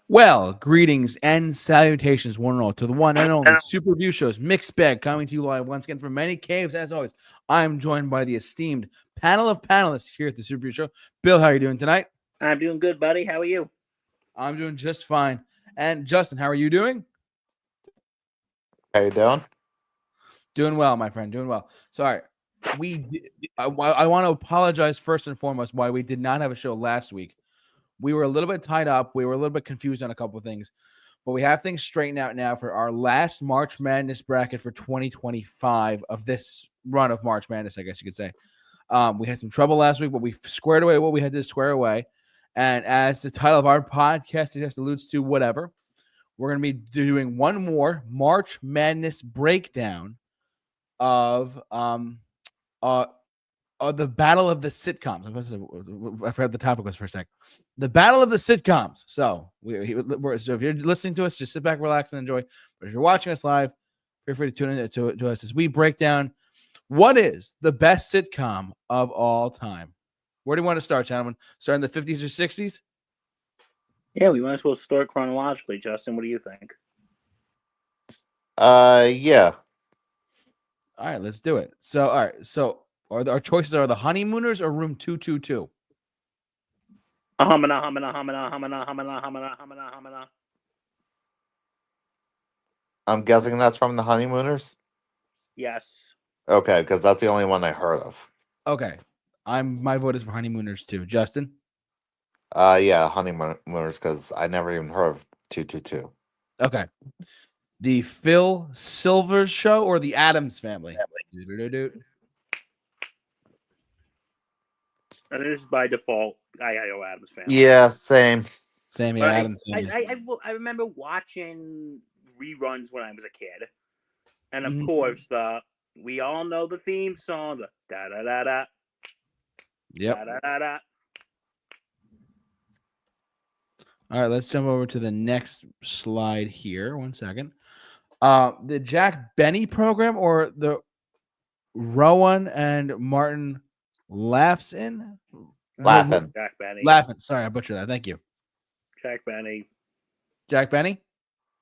Well, greetings and salutations, one and all, to the one and only Super Review Show's mixed bag coming to you live once again from many caves. As always, I'm joined by the esteemed panel of panelists here at the Super Review Show. Bill, how are you doing tonight? I'm doing good, buddy. How are you? I'm doing just fine. And Justin, how are you doing? How you doing? Doing well, my friend. Doing well. Sorry, I want to apologize first and foremost why we did not have a show last week. We were a little bit tied up. We were a little bit confused on a couple of things. But we have things straightened out now for our last March Madness bracket for 2025 of this run of March Madness, I guess you could say. We had some trouble last week, but we squared away what we had to square away. And as the title of our podcast just alludes to, whatever, we're going to be doing one more March Madness breakdown of the battle of the sitcoms. I forgot the topic was for a sec. The battle of the sitcoms. So so if you're listening to us, just sit back, relax, and enjoy. But if you're watching us live, feel free to tune in to us as we break down what is the best sitcom of all time. Where do you want to start, gentlemen? Start in the 50s or 60s? Yeah, we might as well start chronologically. Justin, what do you think? Yeah. All right, let's do it. So, all right. So, our choices are the Honeymooners or Room 222? Hamana, hamana, hamana, hamana, hamana, hamana, hamana, hamana. I'm guessing that's from the Honeymooners? Yes. Okay, because that's the only one I heard of. Okay. My vote is for Honeymooners too. Justin? Yeah, Honeymooners, because I never even heard of 222. Okay. The Phil Silvers Show or the Addams Family? And it is by default. I go Addams Family. Yeah, same. Same here, Addams Family. I remember watching reruns when I was a kid. And of course, we all know the theme song, the da-da-da-da. Yep. Da-da-da-da. All right, let's jump over to the next slide here. 1 second. The Jack Benny program or the Rowan and Martin Laughs-In? Laughing. Jack Benny. Laughing. Sorry, I butchered that. Thank you. Jack Benny. Jack Benny?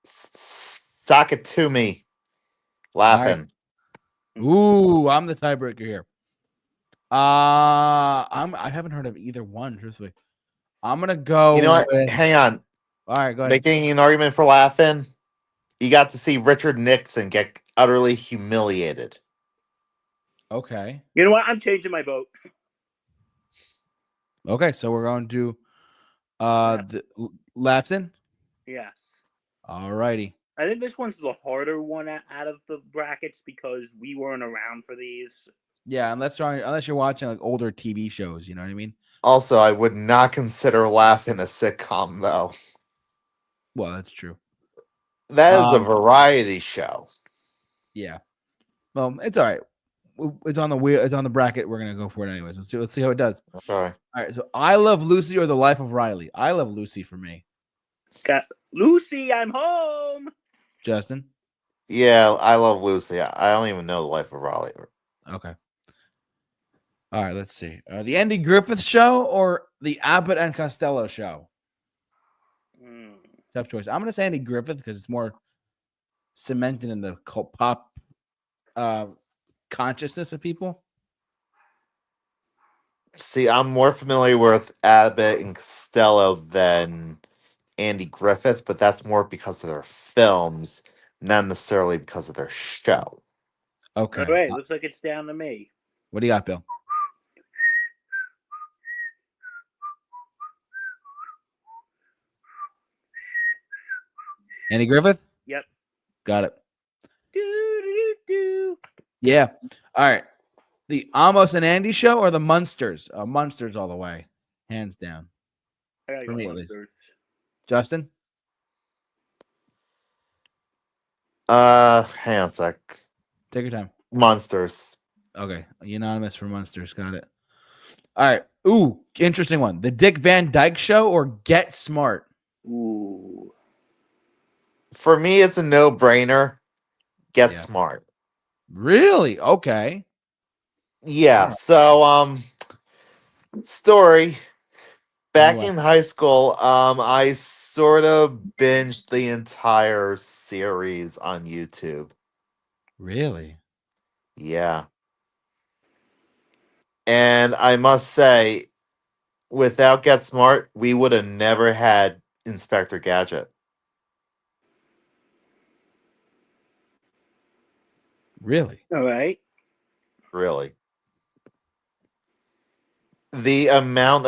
Sock it to me. Laughing. Right. Ooh, I'm the tiebreaker here. I haven't heard of either one, truthfully. I'm gonna go. You know what? Hang on. All right, go ahead. Making an argument for Laughing. You got to see Richard Nixon get utterly humiliated. Okay. You know what? I'm changing my vote. Okay, so we're going to the Laughs-In? Yes. All righty. I think this one's the harder one out of the brackets because we weren't around for these. Yeah, unless you're watching like older TV shows, you know what I mean? Also, I would not consider Laughing a sitcom, though. Well, that's true. That is a variety show. Yeah. Well, it's all right. It's on the wheel. It's on the bracket. We're gonna go for it anyways. Let's see how it does. Okay. All right. So, I Love Lucy or The Life of Riley. I Love Lucy for me. Got Lucy, I'm home. Justin. Yeah, I Love Lucy. I don't even know The Life of Raleigh. Okay. All right. Let's see. The Andy Griffith Show or the Abbott and Costello Show. Tough choice. I'm gonna say Andy Griffith because it's more cemented in the pop consciousness of people. See, I'm more familiar with Abbott and Costello than Andy Griffith, but that's more because of their films, not necessarily because of their show. Okay. All right, looks like it's down to me. What do you got, Bill? Andy Griffith? Yep. Got it. Do. Yeah. All right. The Amos and Andy Show or the Munsters? Munsters all the way. Hands down. I gotta For go me, at least. Munsters. Justin? Hang on a sec. Take your time. Monsters. Okay. Unanimous for Munsters. Got it. All right. Ooh, interesting one. The Dick Van Dyke Show or Get Smart? Ooh. For me, it's a no-brainer. Get Smart. Really? Okay. Yeah. So, story. Back in high school, I sort of binged the entire series on YouTube. Really? Yeah. And I must say, without Get Smart, we would have never had Inspector Gadget. Really? All right. Really. The amount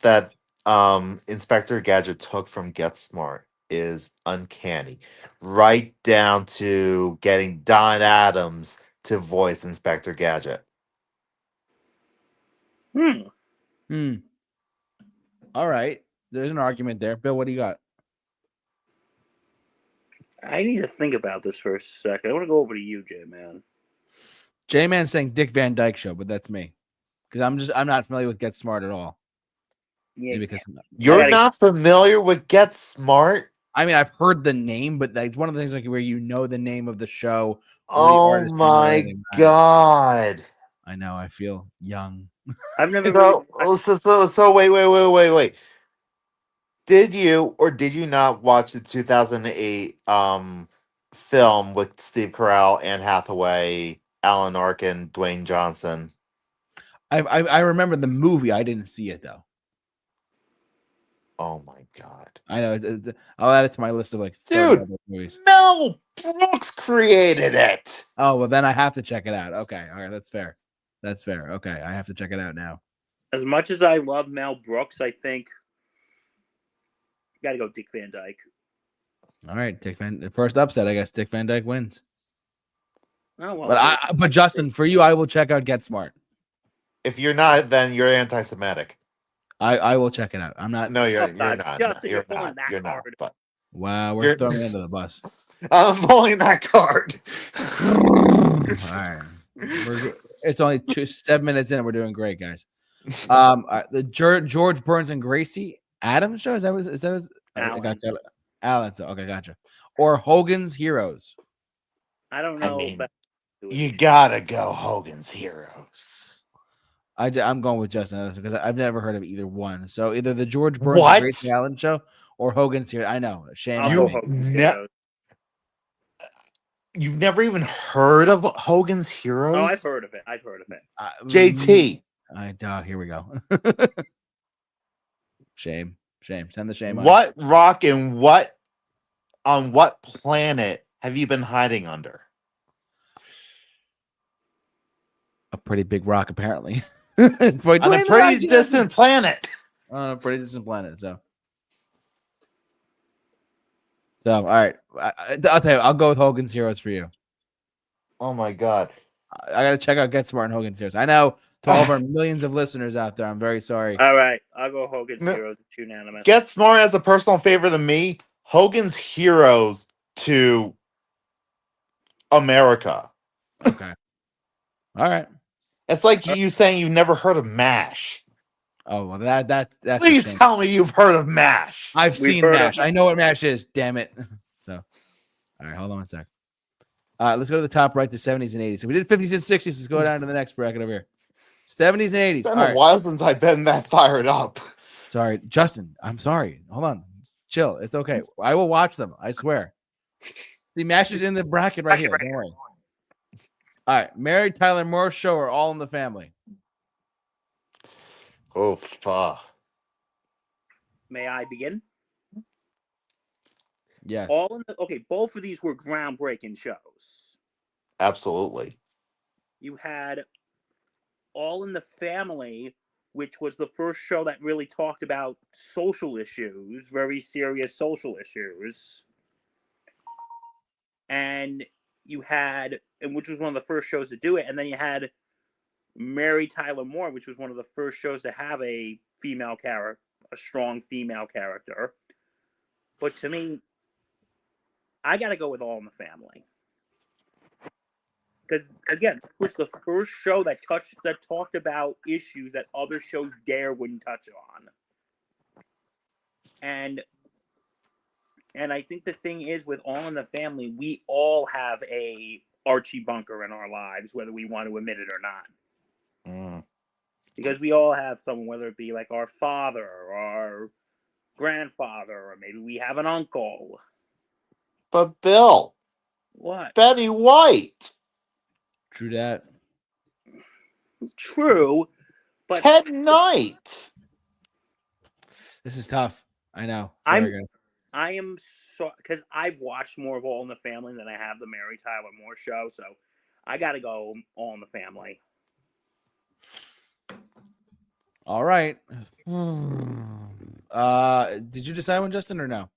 that Inspector Gadget took from Get Smart is uncanny. Right down to getting Don Adams to voice Inspector Gadget. Hmm. All right. There's an argument there. Bill, what do you got? I need to think about this for a second. I want to go over to you, J man. J-Man's saying Dick Van Dyke Show, but that's me. Because I'm not familiar with Get Smart at all. Yeah, Maybe because You're not familiar with Get Smart? I mean, I've heard the name, but it's one of the things like where you know the name of the show. Or the Oh artist my god. I know. I feel young. I've never really. So wait. Did you or did you not watch the 2008 film with Steve Carell, Anne Hathaway, Alan Arkin, Dwayne Johnson? I remember the movie. I didn't see it though. Oh my god. I know. I'll add it to my list of like 30 Dude, other movies. Mel Brooks created it. Oh well, then I have to check it out. Okay, all right, that's fair. That's fair. Okay, I have to check it out now. As much as I love Mel Brooks, I think you got to go Dick Van Dyke. All right, the first upset, I guess. Dick Van Dyke wins. Oh well. But Justin, for you, I will check out Get Smart. If you're not, then you're anti-Semitic. I will check it out. I'm not. No, you're God, not. Justin, You're you're not. that You're not. hard. But Wow, we're You're- throwing me under the bus. I'm pulling that card. All right, it's only 7 minutes in, and we're doing great, guys. The George Burns and Gracie Adams show, is that Alan. Alan. So okay, gotcha. Or Hogan's Heroes. I don't I know. mean, but you gotta go Hogan's Heroes. I'm going with Justin because I've never heard of either one. So either the George Burns What? and Gracie Allen show or Hogan's Heroes. I know, shame I'll on go me. Hogan's Heroes. You've never even heard of Hogan's Heroes? Oh, I've heard of it. JT. Here we go. Shame. Send the shame. What rock and on what planet have you been hiding under? A pretty big rock, apparently. On a pretty distant planet. On a pretty distant planet. So all right. I'll tell you, I'll go with Hogan's Heroes for you. Oh my god. I gotta check out Get Smart and Hogan's Heroes. I know, to all of our millions of listeners out there, I'm very sorry. All right, I'll go Hogan's Heroes. It's unanimous. Get Smart as a personal favorite to me. Hogan's Heroes to America. Okay. All right. It's like you saying you've never heard of MASH. Oh well, that's Please tell me you've heard of MASH. I've seen MASH. I know what MASH is. Damn it. So, all right, hold on one sec. Let's go to the top right, the 70s and 80s. So we did 50s and 60s. Let's go down to the next bracket over here. 70s and 80s. It's been a while since I've been that fired up. Sorry, Justin. I'm sorry. Hold on. Chill. It's okay. I will watch them. I swear. The MASH is in the bracket right here. Don't worry. All right. Mary Tyler Moore Show or All in the Family? Oh, fuck. May I begin? Yes. Both of these were groundbreaking shows. Absolutely. You had All in the Family, which was the first show that really talked about social issues, very serious social issues. And which was one of the first shows to do it. And then you had Mary Tyler Moore, which was one of the first shows to have a strong female character. But to me, I got to go with All in the Family. Because, again, it was the first show that talked about issues that other shows wouldn't touch on. And I think the thing is, with All in the Family, we all have a Archie Bunker in our lives, whether we want to admit it or not. Because we all have someone, whether it be like our father or our grandfather, or maybe we have an uncle. But Bill, What? Betty White, True that. True, but Ted Knight. This is tough. I know. Sorry, guys. I am so, because I've watched more of All in the Family than I have the Mary Tyler Moore Show, so I got to go All in the Family. All right. Did you decide one, Justin, or no?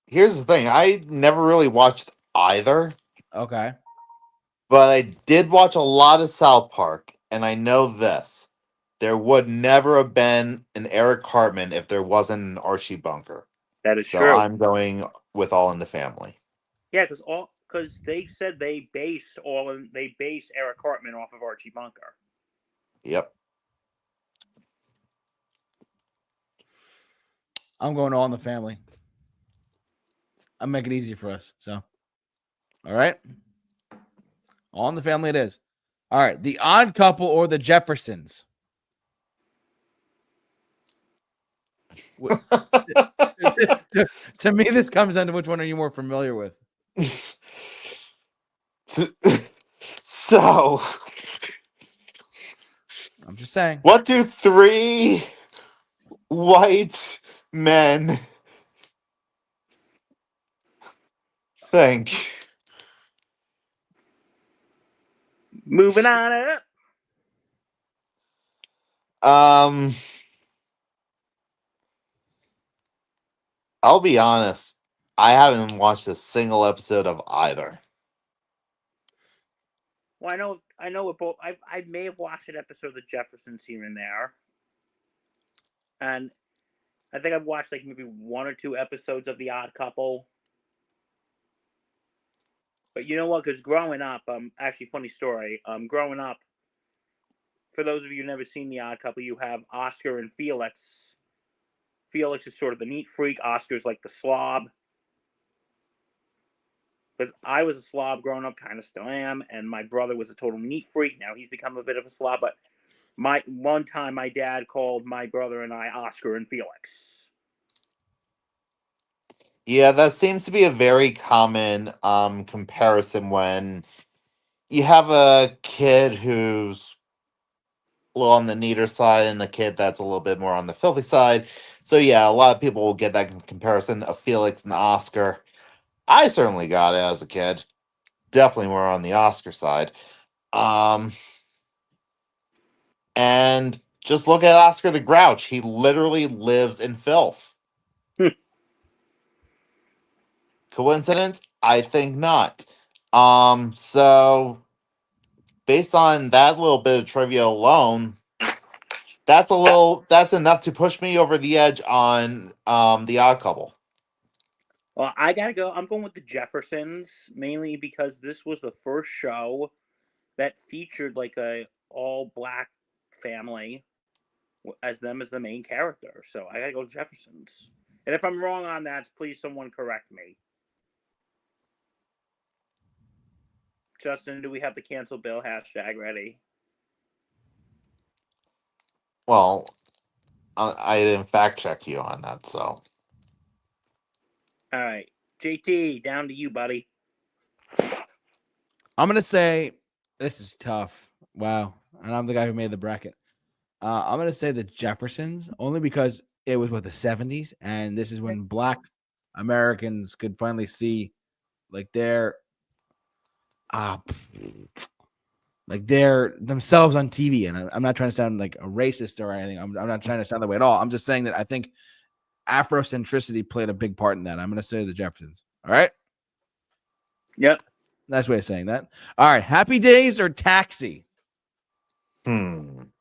Here's the thing: I never really watched either, Okay. but I did watch a lot of South Park, and I know this: there would never have been an Eric Cartman if there wasn't an Archie Bunker. That is So true. I'm going with All in the Family. Yeah, because they said they base Eric Cartman off of Archie Bunker. Yep. I'm going All in the Family. I'm making it easy for us. So, all right. All in the Family it is. All right. The Odd Couple or the Jeffersons? To me, this comes down to which one are you more familiar with? So, I'm just saying. what do three white men think? Moving on up. I'll be honest. I haven't watched a single episode of either. Well, I know it both. I may have watched an episode of the Jeffersons here and there, and I think I've watched like maybe one or two episodes of The Odd Couple. But you know what? Because growing up, actually, funny story. Growing up, for those of you who never seen The Odd Couple, you have Oscar and Felix. Felix is sort of the neat freak. Oscar's like the slob. Because I was a slob growing up, kind of still am, and my brother was a total neat freak. Now he's become a bit of a slob, but one time my dad called my brother and I Oscar and Felix. Yeah, that seems to be a very common comparison when you have a kid who's a little on the neater side and the kid that's a little bit more on the filthy side. So yeah, a lot of people will get that comparison of Felix and Oscar. I certainly got it as a kid. Definitely more on the Oscar side. And just look at Oscar the Grouch. He literally lives in filth. Coincidence? I think not. So based on that little bit of trivia alone, that's enough to push me over the edge on the Odd Couple. Well, I gotta go. I'm going with the Jeffersons, mainly because this was the first show that featured like a all black family as them as the main character. So I gotta go with Jeffersons. And if I'm wrong on that, please someone correct me. Justin, do we have the cancel Bill hashtag ready? Well, I didn't fact check you on that, so. All right. JT, down to you, buddy. I'm going to say this is tough. Wow. And I'm the guy who made the bracket. I'm going to say the Jeffersons only because it was the 70s. And this is when black Americans could finally see like they're themselves on TV. And I'm not trying to sound like a racist or anything. I'm not trying to sound that way at all. I'm just saying that I think Afrocentricity played a big part in that. I'm going to say the Jeffersons. All right. Yep. Nice way of saying that. All right. Happy Days or Taxi? I'm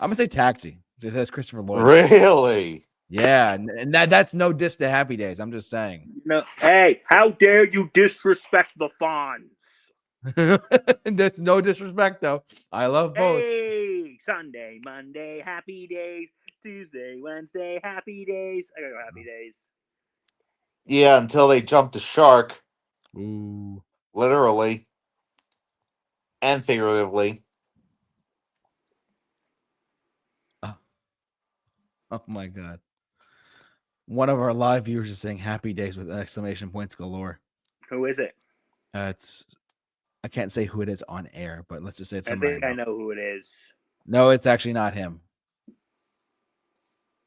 gonna say Taxi. Just as Christopher Lloyd. Really? Yeah, and that's no diss to Happy Days. I'm just saying. No, hey, how dare you disrespect the Fonz? That's no disrespect though. I love both. Hey, Sunday, Monday, Happy Days. Tuesday, Wednesday, Happy Days. I gotta go Happy Days. Yeah, until they jumped the shark. Ooh. Literally. And figuratively. Oh my god. One of our live viewers is saying happy days with exclamation points galore. Who is it? It's I can't say who it is on air, but let's just say it's I someone think I know who it is. No, it's actually not him.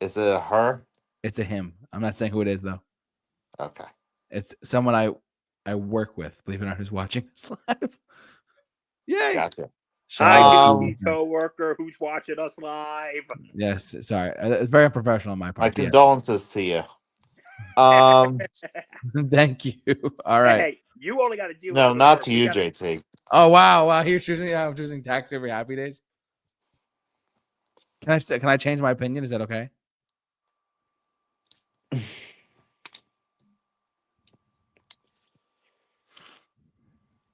Is it her? It's a him. I'm not saying who it is though. Okay. It's someone I work with, believe it or not, who's watching this live. Yay! Gotcha. Shout Hi, out Dookie, to coworker who's watching us live. Yes, sorry. It's very unprofessional on my My part. Yeah. condolences to you. Um, Thank you. All right. Hey, you only got to deal no, with the not work. to We you, gotta- JT. Oh wow, wow. I'm choosing tax every happy days. Can I change my opinion? Is that okay?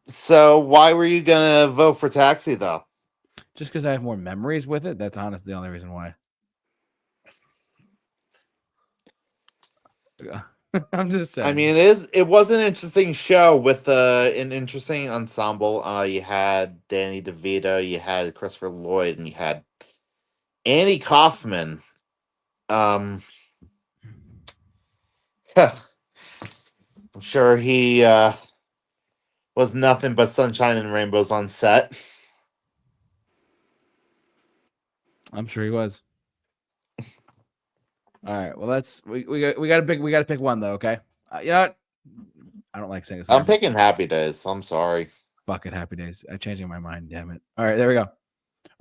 So why were you gonna vote for Taxi though? Just because I have more memories with it. That's honestly the only reason why. Yeah. I'm just saying. I mean, it was an interesting show with an interesting ensemble. You had Danny DeVito, you had Christopher Lloyd, and you had Andy Kaufman. I'm sure he was nothing but sunshine and rainbows on set. I'm sure he was. All right. Well, we got to pick one though. Okay. You know what? I don't like saying this. I'm picking Happy Days. I'm sorry. Fuck it, happy days. I'm changing my mind. Damn it. All right, there we go.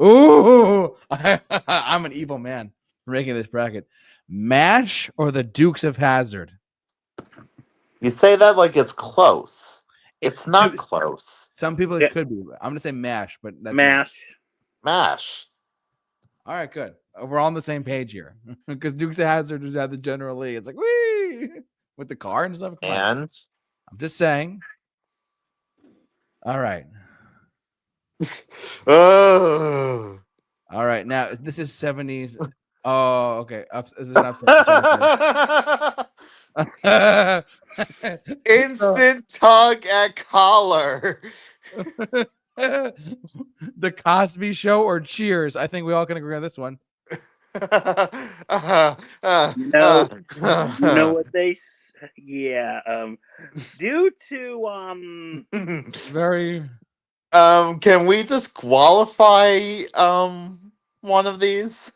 Ooh, I'm an evil man for making this bracket. MASH or the Dukes of Hazzard? You say that like it's close. It's not Dude, close. some people it could be. I'm gonna say MASH, but that's me. MASH. MASH. All right, good. We're all on the same page here because Dukes of Hazzard is at the General Lee. It's like wee with the car and stuff. Come on. And I'm just saying. All right. oh. All right. Now this is 70s. Oh, okay. This is an upset. Instant tug at collar. The Cosby Show or Cheers? I think we all can agree on this one. You know what they? Yeah. Due to Very. Can we disqualify one of these?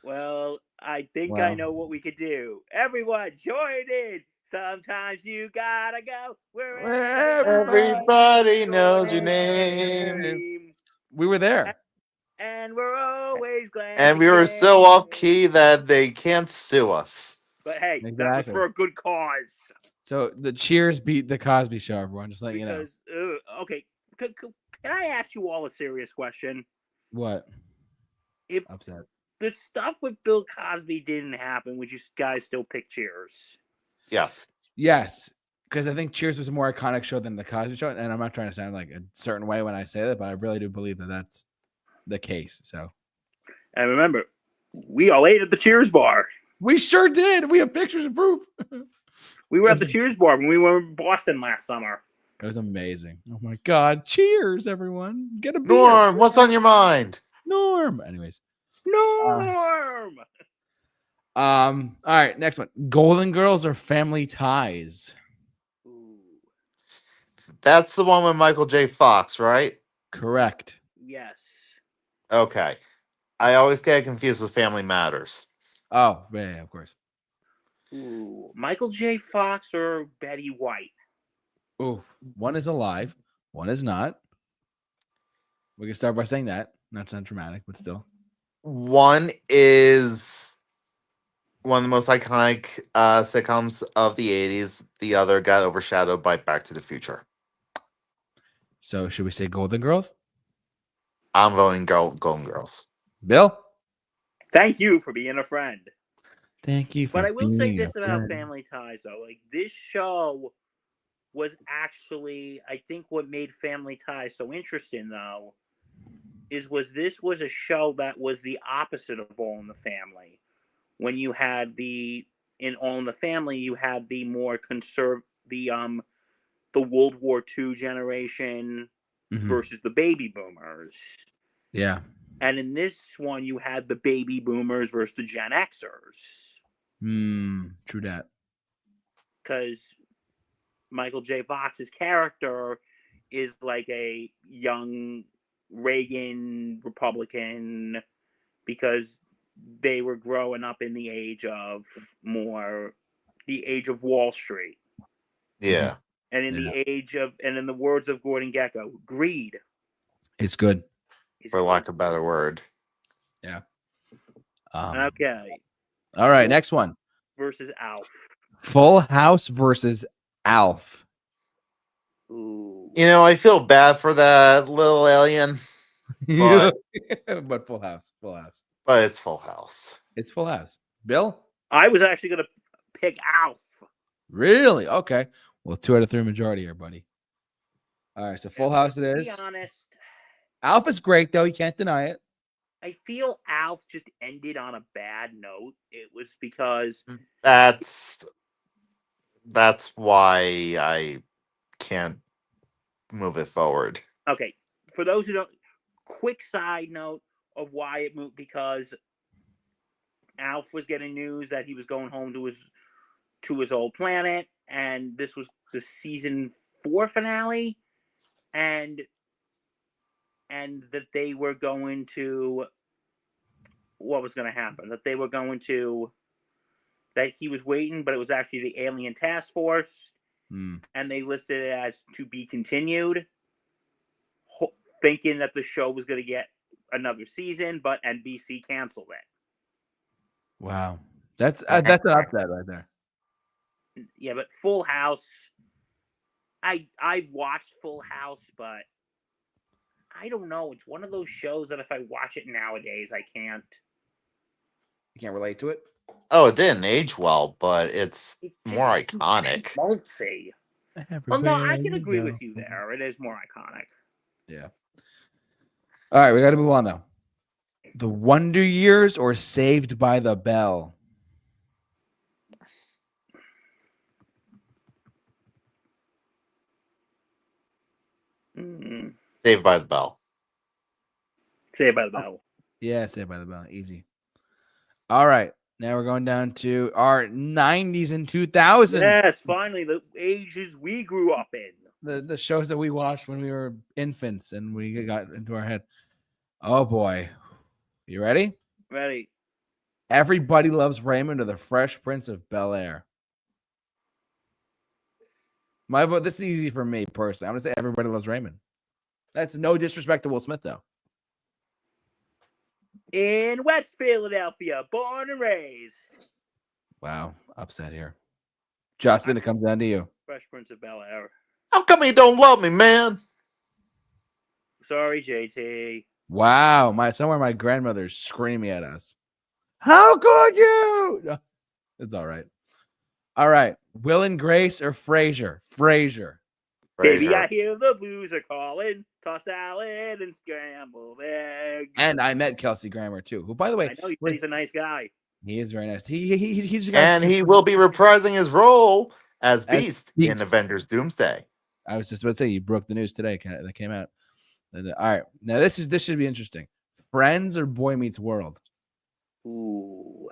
Well, I think I know what we could do. Everyone, join in. Sometimes you gotta go where Everybody knows your name. We were there. And we're always glad. And we were so off key that they can't sue us. But hey, that was Exactly. for a good cause. So the Cheers beat the Cosby Show, everyone. Just letting you know. Okay, can I ask you all a serious question? What? If Upset. the stuff with Bill Cosby didn't happen, would you guys still pick Cheers? Yes. Yes, because I think Cheers was a more iconic show than the Cosby Show, and I'm not trying to sound like a certain way when I say that, but I really do believe that that's the case. So, and remember, we all ate at the Cheers bar. We sure did. We have pictures and proof. We were at the Cheers bar when we were in Boston last summer. It was amazing. Oh my God. Cheers, everyone. Get a beer. Norm, what's on your mind? Norm. Anyways. Norm. All right, next one. Golden Girls or Family Ties? Ooh. That's the one with Michael J. Fox, right? Correct. Yes. Okay. I always get confused with Family Matters. Oh, yeah, of course. Ooh. Michael J. Fox or Betty White? Ooh, one is alive, one is not. We can start by saying that. Not sound dramatic, but still. One is one of the most iconic sitcoms of the 80s. The other got overshadowed by Back to the Future. So should we say Golden Girls? I'm voting Golden Girls. Bill? Thank you for being a friend. Thank you for But I will say being this a about friend. Family Ties, though. Like, this show was actually, I think what made Family Ties so interesting, though, this was a show that was the opposite of All in the Family. When you had in All in the Family, you had the more the World War II generation Mhm. versus the baby boomers. Yeah. And in this one, you had the baby boomers versus the Gen Xers. True that. Because Michael J. Fox's character is like a young Reagan Republican because they were growing up in the age of Wall Street. Yeah. And in the age of, and in the words of Gordon Gekko, greed. It's good. For lack of a better word. Yeah. Okay. All right, next one. Versus Alf. Full House versus Alf. Ooh. You know, I feel bad for that little alien, but but Full House. Full House. but it's Full House. It's Full House. Bill? I was actually going to pick Alf. Really? Okay. Well, 2 out of 3 majority here, buddy. All right, so Full House it is. To be honest, Alf is great, though. You can't deny it. I feel Alf just ended on a bad note. It was because That's why I can't move it forward. Okay, for those who don't, quick side note of why it moved, because Alf was getting news that he was going home to his old planet, and this was the season 4 finale, and that they were going to, what was going to happen? That they were going to, that he was waiting, but it was actually the Alien Task Force, and they listed it as to be continued, thinking that the show was going to get another season, but NBC canceled it. Wow. That's an upset right there. Yeah, but Full House, I watched Full House, but I don't know. It's one of those shows that if I watch it nowadays, I can't. You can't relate to it? Oh, it didn't age well, but it's more iconic. Won't see. Well, no, I can agree with you there. It is more iconic. Yeah. All right, we got to move on, though. The Wonder Years or Saved by the Bell? Saved by the Bell. Saved by the Bell. Yeah, Saved by the Bell. Easy. All right. Now we're going down to our 90s and 2000s. Yes, finally, the ages we grew up in. The shows that we watched when we were infants and we got into our head. Oh, boy. You ready? Ready. Everybody Loves Raymond or The Fresh Prince of Bel-Air? My vote, this is easy for me personally. I'm going to say Everybody Loves Raymond. That's no disrespect to Will Smith, though. In West Philadelphia, born and raised. Wow, upset here. Justin, it comes down to you. Fresh Prince of Bel-Air. How come you don't love me, man? Sorry, JT. Wow, somewhere my grandmother's screaming at us. How could you? No, it's all right. All right, Will and Grace or Frasier? Frasier. Baby, I hear the blues are calling. Toss salad and scrambled eggs. And I met Kelsey Grammer too, who, by the way, I know he's a nice guy. He is very nice. He's and he will be reprising his role as Beast in Avengers Doomsday. I was just about to say, you broke the news today that came out. All right, now this should be interesting. Friends or Boy Meets World? Ooh.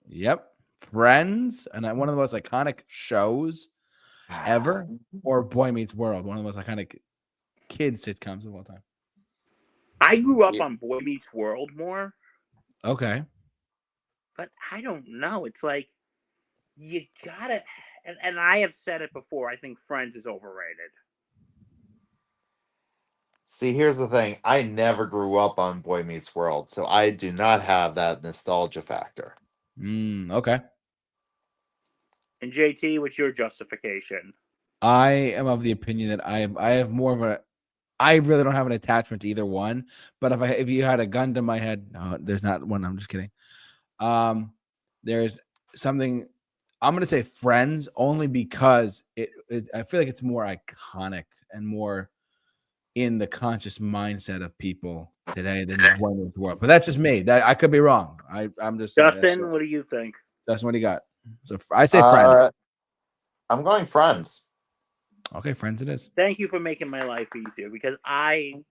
Yep, Friends, and one of the most iconic shows ever, or Boy Meets World, one of the most iconic kid sitcoms of all time. I grew up on Boy Meets World more. Okay. But I don't know. It's like, you gotta, and I have said it before, I think Friends is overrated. See, here's the thing. I never grew up on Boy Meets World, so I do not have that nostalgia factor. Okay. And JT, what's your justification? I am of the opinion that I have more of a, I really don't have an attachment to either one. But if you had a gun to my head, no, there's not one. I'm just kidding. There's something. I'm gonna say Friends only because I feel like it's more iconic and more in the conscious mindset of people today than Boy Meets World. But that's just me. I could be wrong. I'm just Justin. What do you think? Justin, what do you got? So I say Friends. I'm going Friends. Okay, Friends it is. Thank you for making my life easier because I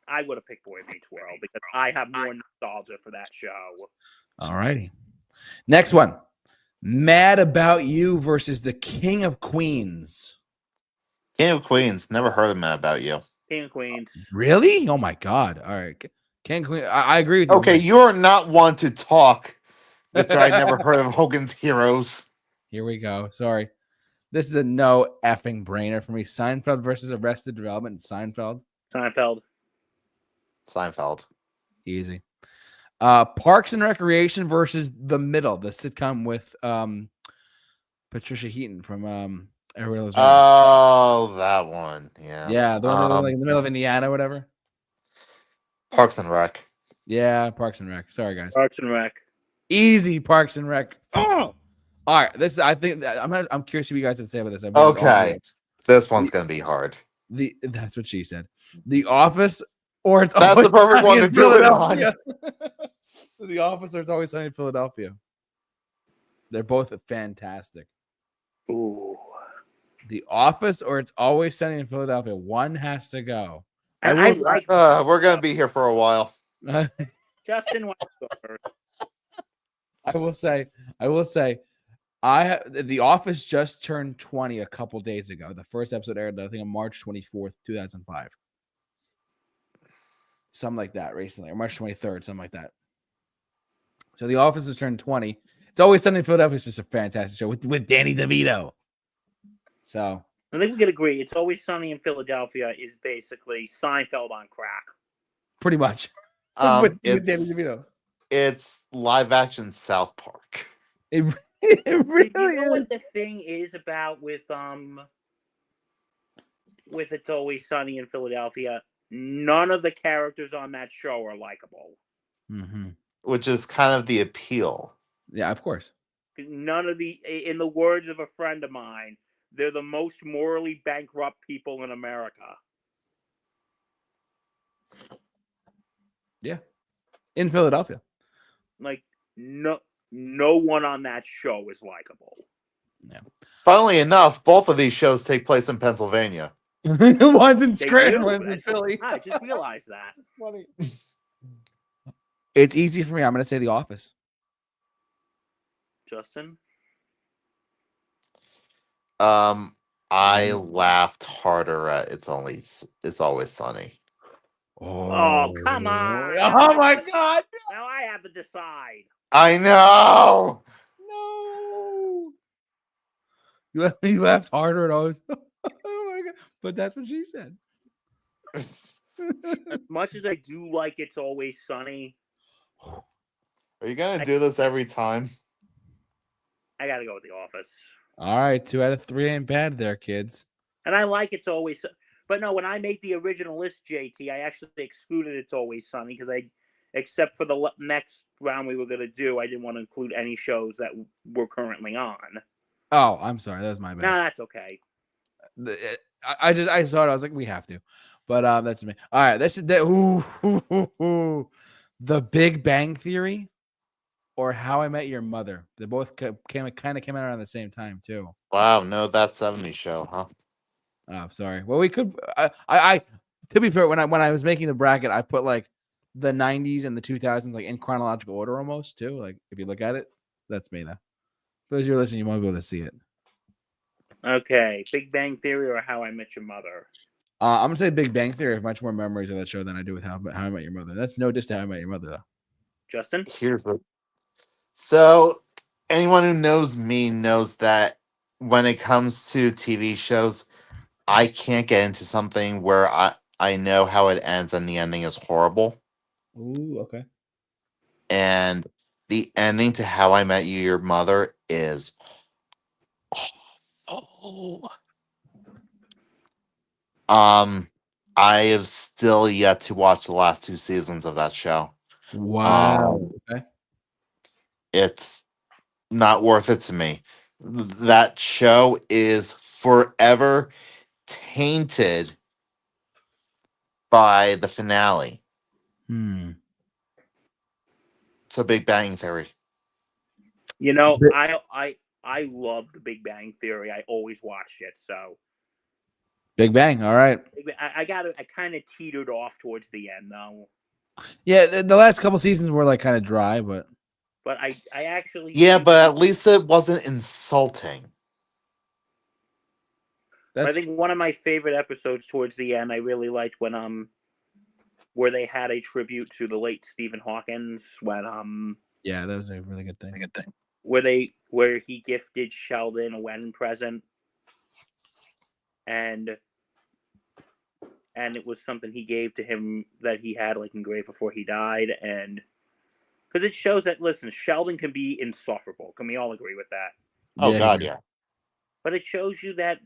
I would have picked Boy Meets World because I have more nostalgia for that show. All righty. Next one. Mad About You versus the King of Queens. King of Queens. Never heard of that about you. King of Queens. Really? Oh my God. All right. King of Queens. I agree with you. Okay, you are not one to talk, Mister. I never heard of Hogan's Heroes. Here we go. Sorry. This is a no effing brainer for me. Seinfeld versus Arrested Development. Seinfeld. Seinfeld. Seinfeld. Easy. Parks and Recreation versus The Middle, the sitcom with Patricia Heaton from Everybody Loves Raymond. Oh, that one. Yeah. Yeah, the one that was like in the middle of Indiana, or whatever. Parks and Rec. Yeah, Parks and Rec. Sorry, guys. Parks and Rec. Easy Parks and Rec. Oh! All right, this is, I think I'm curious what you guys have to say about this. Okay, this one's gonna be hard. That's what she said. The Office, or it's That's always the perfect one to do it on. The Office, or It's Always Sunny in Philadelphia. They're both fantastic. Ooh. The Office, or It's Always Sunny in Philadelphia. One has to go. And I like We're gonna be here for a while. Justin. Why don't you go first? I will say, The Office just turned 20 a couple days ago. The first episode aired, I think, on March 24th, 2005. Something like that recently, or March 23rd, something like that. So The Office has turned 20. It's Always Sunny in Philadelphia. It's just a fantastic show with Danny DeVito. So I think we could agree. It's Always Sunny in Philadelphia is basically Seinfeld on crack. pretty much with Danny DeVito. It's live action South Park. It really You know is. what the thing is about with It's Always Sunny in Philadelphia? None of the characters on that show are likable. Mm-hmm. Which is kind of the appeal. Yeah, of course. None of in the words of a friend of mine, they're the most morally bankrupt people in America. Yeah, in Philadelphia. Like no one on that show is likable. Yeah. Funnily enough, both of these shows take place in Pennsylvania. One's in They Scranton, do. one's in Philly. I just realized that. Funny. It's easy for me. I'm going to say The Office. Justin? I laughed harder at It's Always Sunny. Oh, come on. Oh my God. Now I have to decide. I know. No. You laughed harder at always. Oh my God. But that's what she said. As much as I do like It's Always Sunny, Are you gonna do this every time? I gotta go with The Office. All right, 2 out of 3 ain't bad there, kids. And I like It's Always But no, when I made the original list, JT, I actually excluded It's Always Sunny because except for the next round we were going to do, I didn't want to include any shows that we're currently on. Oh, I'm sorry. That was my bad. No, that's okay. I saw it. I was like, we have to. But that's me. All right. This is the Big Bang Theory or How I Met Your Mother. They both came out around the same time, too. Wow, no, that 70s show, huh? Oh, sorry. Well, we could. I to be fair, when I was making the bracket, I put like the 90s and the 2000s like in chronological order almost too. Like if you look at it, that's me though. But as you're listening, you won't be able to see it. Okay, Big Bang Theory or How I Met Your Mother. I'm gonna say Big Bang Theory. I have much more memories of that show than I do with How I Met Your Mother. That's no diss to How I Met Your Mother though. Justin? So anyone who knows me knows that when it comes to TV shows, I can't get into something where I know how it ends and the ending is horrible. Ooh, okay. And the ending to How I Met Your Mother is awful. I have still yet to watch the last 2 seasons of that show. Wow. Okay. It's not worth it to me. That show is forever tainted by the finale. So Big Bang Theory. You know, I love The Big Bang Theory. I always watched it, so Big Bang. All right. I kind of teetered off towards the end though. Yeah, the last couple seasons were like kind of dry, but I actually Yeah, think, but at least it wasn't insulting. I that's think one of my favorite episodes towards the end I really liked when where they had a tribute to the late Stephen Hawkins when yeah, that was a really good thing. where he gifted Sheldon a wedding present and it was something he gave to him that he had like engraved before he died, and because it shows that, listen, Sheldon can be insufferable. Can we all agree with that? Oh Yeah, God, yeah. But it shows you that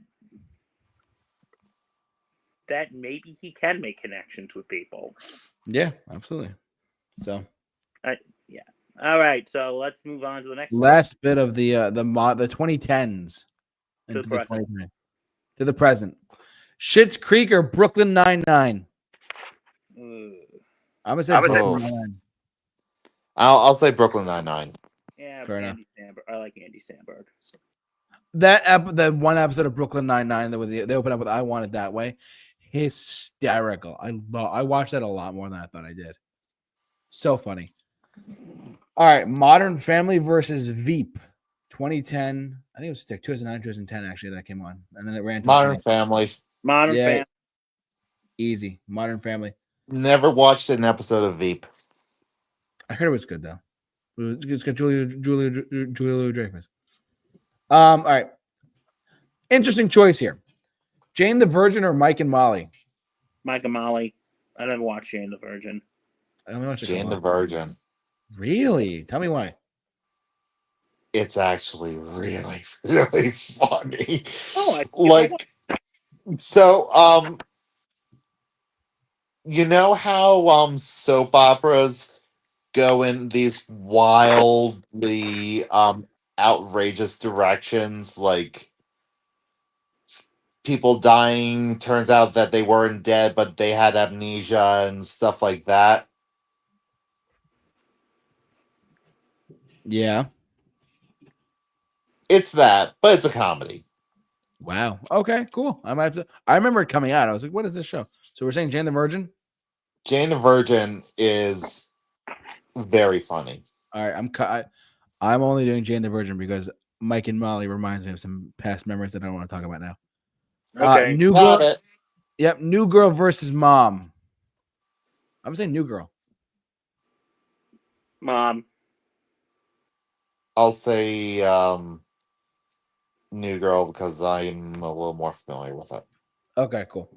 maybe he can make connections with people. yeah, absolutely. So Yeah. All right, so let's move on to the next one. last bit of the 2010s To into the the present. 2020 to the present. Schitt's Creek or Brooklyn Nine-Nine? I'm gonna say Brooklyn Oof. Nine-Nine. I'll say Brooklyn Nine-Nine. Yeah, Fair enough. Andy Samberg. I like Andy Samberg. That one episode of Brooklyn Nine-Nine that they open up with "I Want It That Way," hysterical. I watched that a lot more than I thought I did. So funny. All right, Modern Family versus Veep, 2010. I think it was like 2009, 2010 actually that came on, and then it ran to Modern Family. Modern Yeah. Family. easy. Modern Family. Never watched an episode of Veep. I heard it was good though. It's got Julia Louis-Dreyfus. All right. Interesting choice here. Jane the Virgin or Mike and Molly? Mike and Molly. I never watched Jane the Virgin. I only watched Jane the Virgin. Really? Tell me why. It's actually really, really funny. Oh, like, so, you know how soap operas go in these wildly outrageous directions, like people dying turns out that they weren't dead but they had amnesia and stuff like that. Yeah. It's that, but it's a comedy. Wow. Okay, cool. I might have to. I remember it coming out. I was like, what is this show? So we're saying Jane the Virgin? Jane the Virgin is very funny. All right. I'm only doing Jane the Virgin because Mike and Molly reminds me of some past memories that I don't want to talk about now. Okay. New Got Girl. it. Yep. New Girl versus Mom. I'm saying New Girl. Mom. I'll say New Girl because I'm a little more familiar with it. Okay, cool.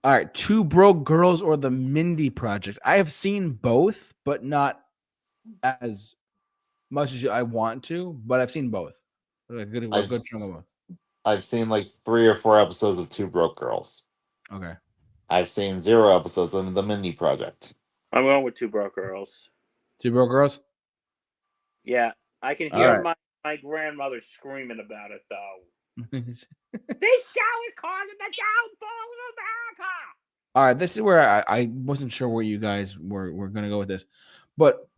All right. Two Broke Girls or the Mindy Project. I have seen both, but not as much as I want to, but I've seen both. A good chunk of both. I've seen like 3 or 4 episodes of Two Broke Girls. Okay. I've seen 0 episodes of The Mindy Project. I'm going with Two Broke Girls. Two Broke Girls? Yeah. I can hear my grandmother screaming about it, though. This show is causing the downfall of America! All right, this is where I wasn't sure where you guys were going to go with this, but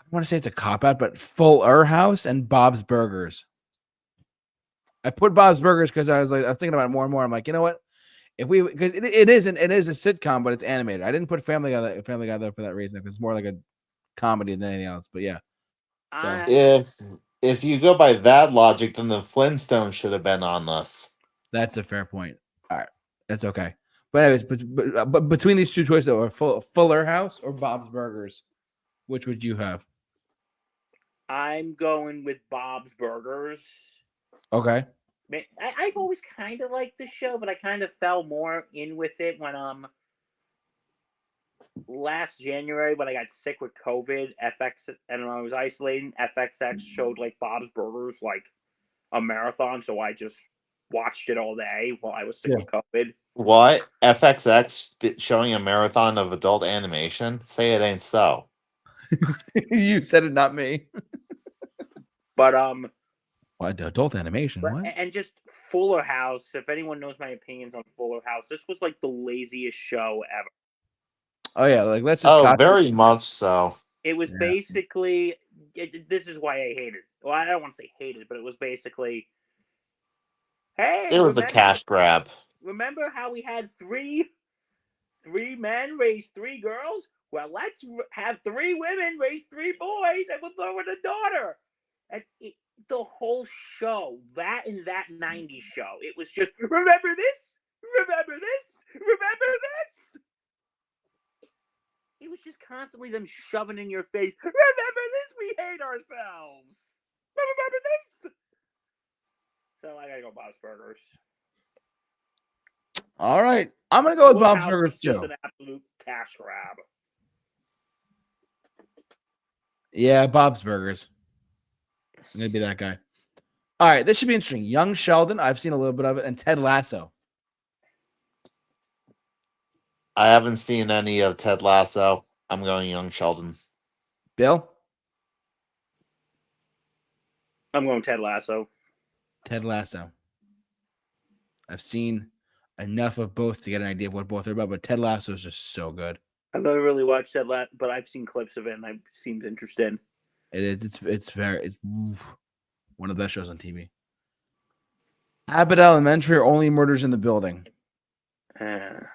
I want to say it's a cop out, but Fuller House and Bob's Burgers. I put Bob's Burgers because I was thinking about it more and more. I'm like, you know what? If we, because it is a sitcom, but it's animated. I didn't put Family Guy there for that reason because it's more like a comedy than anything else. But yeah, so If you go by that logic, then the Flintstones should have been on this. that's a fair point. All right, that's okay. But anyways, but between these two choices, or Fuller House or Bob's Burgers, which would you have? I'm going with Bob's Burgers. Okay. I've always kind of liked the show, but I kind of fell more in with it when last January when I got sick with COVID, FX, and when I was isolating, FXX showed like Bob's Burgers like a marathon, so I just watched it all day while I was sick with COVID. What? FXX showing a marathon of adult animation? Say it ain't so. You said it, not me. But what adult animation? but, What? and just Fuller House. If anyone knows my opinions on Fuller House, this was like the laziest show ever. Oh yeah, like let's just. Very much so. It was basically. This is why I hated it. Well, I don't want to say hated, but it was basically. Hey, it was a cash grab. remember how we had three men raise 3 girls? Well, let's have 3 women raise 3 boys, and we'll throw in a daughter. And the whole show, that 90s show, it was just remember this, remember this, remember this. It was just constantly them shoving in your face. Remember this, we hate ourselves. Remember this. So I gotta go Bob's Burgers. All right, I'm gonna go with Full Bob's House Burgers was just too. an absolute cash grab. Yeah, Bob's Burgers. I'm gonna be that guy. All right, this should be interesting. Young Sheldon, I've seen a little bit of it, and Ted Lasso. I haven't seen any of Ted Lasso. I'm going Young Sheldon. Bill, I'm going Ted Lasso. Ted Lasso. I've seen enough of both to get an idea of what both are about, but Ted Lasso is just so good. I've never really watched Ted Lasso, but I've seen clips of it, and it seems interesting. It is. It's one of the best shows on TV. Abbott Elementary or Only Murders in the Building. For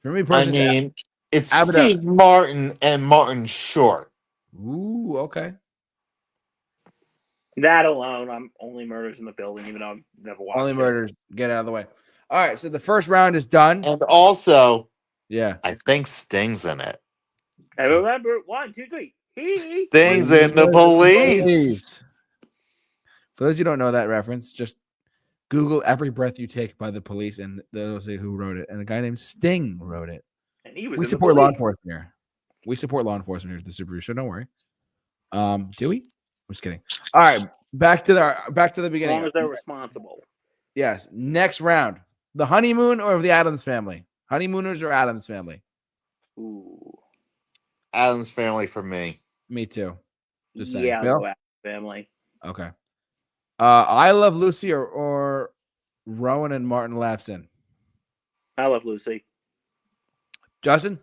me I personally, mean, it's Abbott Steve Martin and Martin Short. Ooh, okay. That alone, I'm Only Murders in the Building, even though I've never watched Only it. Murders. Get out of the way. All right, so the first round is done. And also, Yeah. I think Sting's in it. And remember, 1, 2, 3. He. Sting's in the police. For those who don't know that reference, just Google Every Breath You Take by the Police, and they'll say who wrote it. And a guy named Sting wrote it. And he was We in support the law police. enforcement here. We support law enforcement here at the Super Review Show. Don't worry. Do we? I'm just kidding. All right, back to the As beginning. long as they're responsible. Yes. Next round. The honeymoon or the Addams family? Honeymooners or Addams family? Ooh. Adam's Family for me. Me too. Just saying. Yeah, Bill? I'll go Addams Family. Okay. I Love Lucy or Rowan and Martin Laughs In? I Love Lucy. Justin?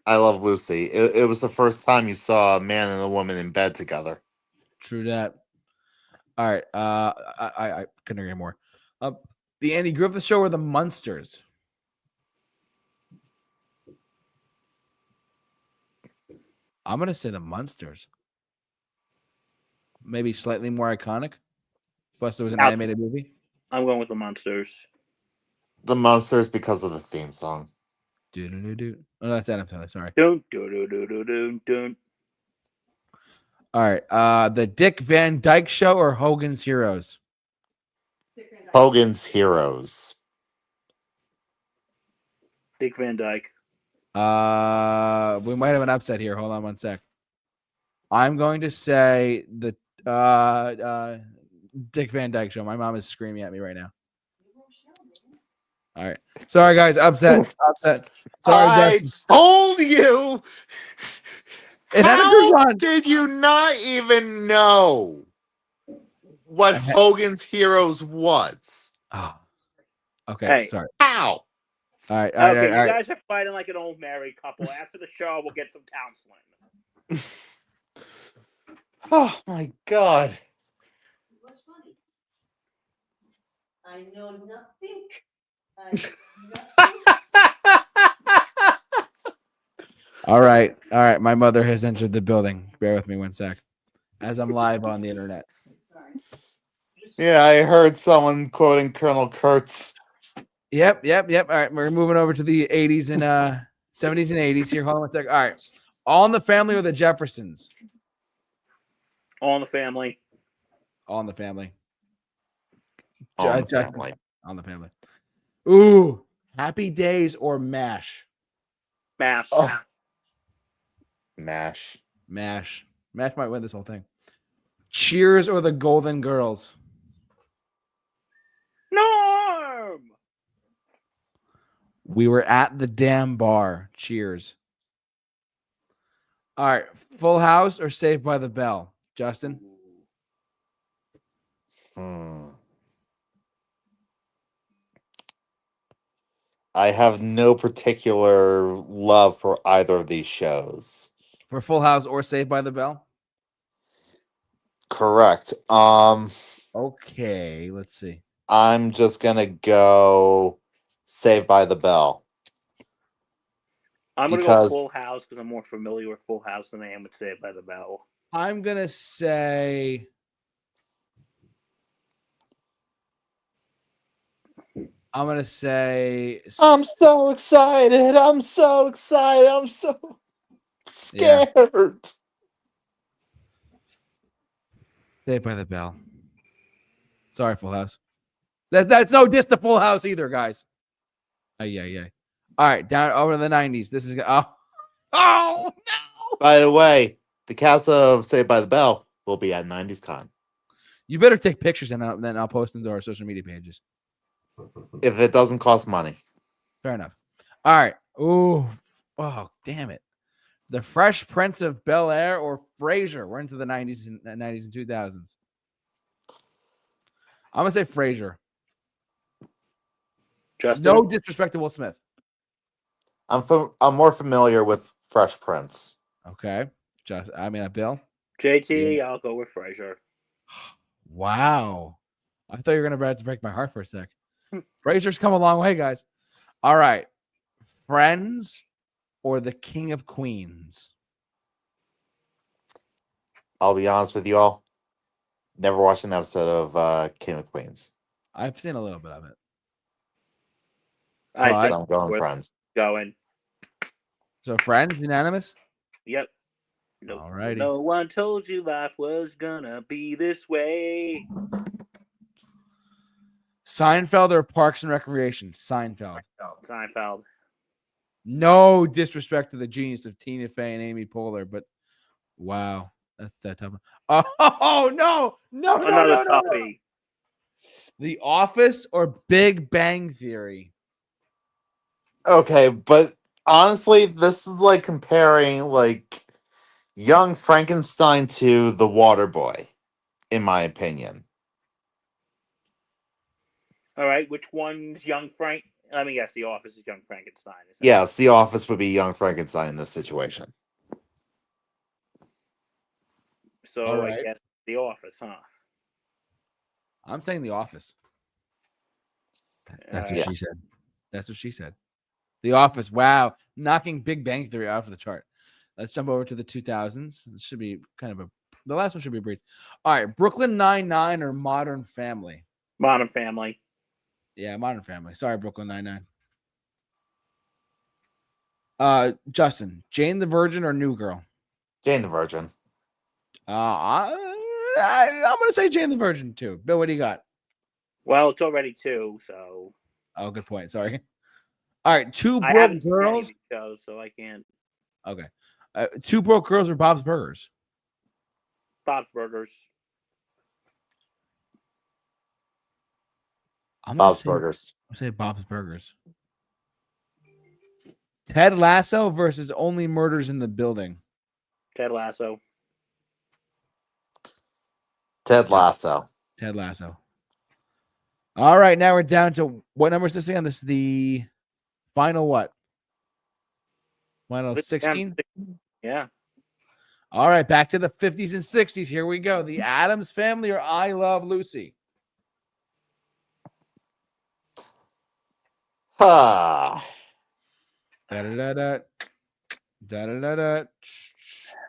I Love Lucy. It was the first time you saw a man and a woman in bed together. True that. All right. I couldn't agree more. The Andy Griffith Show or the Munsters? I'm gonna say the Munsters. Maybe slightly more iconic. Plus, there was an animated movie. I'm going with the Monsters. The Monsters because of the theme song. Do. Oh, that's Adam Sandler. Sorry. Dun, dun, dun, dun, dun, dun, dun. All right. The Dick Van Dyke Show or Hogan's Heroes? Hogan's Heroes. Dick Van Dyke. We might have an upset here. Hold on one sec. I'm going to say the Dick Van Dyke Show. My mom is screaming at me right now. All right. Sorry, guys. Upset. Sorry, I Justin. told you. It had a good How run. did you not even know what Hogan's Heroes was? Oh. Okay. Hey. Sorry. How? All right. Okay, you guys are fighting like an old married couple. After the show, we'll get some counseling. Oh my God. What's funny? I know nothing. I know nothing. All right. My mother has entered the building. Bear with me one sec. As I'm live on the internet. Sorry. Yeah, I heard someone quoting Colonel Kurtz. Yep. All right. We're moving over to the 80s and 70s and 80s here. Hold on one sec. All right. All in the Family or the Jeffersons? All in the Family. All in the Family. On the Family. On the Family. Ooh. Happy Days or MASH? MASH. Oh. MASH. MASH might win this whole thing. Cheers or the Golden Girls? Norm. We Were at the Damn Bar. Cheers. All right. Full House or Saved by the Bell? Justin? I have no particular love for either of these shows. For Full House or Saved by the Bell? Correct. Okay, let's see. I'm just gonna go Saved by the Bell. I'm gonna go Because- Full House because I'm more familiar with Full House than I am with Saved by the Bell. I'm gonna say. I'm gonna say. I'm so excited. I'm so excited. I'm so scared. Saved by the Bell. Sorry, Full House. That's no diss to Full House either, guys. Yeah. All right, down over to the 90s. This is oh no. By the way, the cast of Saved by the Bell will be at 90s Con. You better take pictures and then I'll post them to our social media pages. If it doesn't cost money. Fair enough. All right. Ooh. Oh, damn it. The Fresh Prince of Bel-Air or Frasier. We're into the 90s and 2000s. I'm gonna say Frasier. Justin, No disrespect to Will Smith. I'm more familiar with Fresh Prince. Okay. Bill. JT, I'll go with Frasier. Wow. I thought you were gonna break my heart for a sec. Frasier's come a long way, guys. All right. Friends or the King of Queens? I'll be honest with you all. Never watched an episode of King of Queens. I've seen a little bit of it. I All right. think So I'm going we're Friends. going. So Friends, unanimous? Yep. No, Alrighty. no one told you life was gonna be this way. Seinfeld or Parks and Recreation? Seinfeld. Seinfeld. No disrespect to the genius of Tina Fey and Amy Poehler, but wow, that's that tough. Oh no. Another toughie. The Office or Big Bang Theory? Okay, but honestly, this is like comparing like Young Frankenstein to The Water Boy, in my opinion. All right, which one's Young Frank? I mean, yes, The Office is Young Frankenstein. Yes, The Office would be Young Frankenstein in this situation. So All I right. guess The Office, huh? I'm saying The Office. That's what Yeah. she said. That's what she said. The Office. Wow, knocking Big Bang Theory out of the chart. Let's jump over to the 2000s. This should be the last one should be a breeze. All right, Brooklyn Nine-Nine or Modern Family? Modern Family. Yeah, Modern Family. Sorry, Brooklyn Nine-Nine. Justin, Jane the Virgin or New Girl? Jane the Virgin. I'm gonna say Jane the Virgin too. Bill, what do you got? Well, it's already 2, so Oh, good point. Sorry. All right, Two I Broke haven't seen any of Girls. these shows, so I can't. Okay, Two Broke Girls or Bob's Burgers? Bob's Burgers. I'm gonna Bob's say, Burgers. I'll say Bob's Burgers. Ted Lasso versus Only Murders in the Building. Ted Lasso. Ted Lasso. Ted Lasso. All right, now we're down to what number is this again? This is the final what? Final 16? Yeah. All right, back to the 50s and 60s. Here we go. The Addams Family or I Love Lucy? Ah. Da-da-da-da. Da-da-da-da.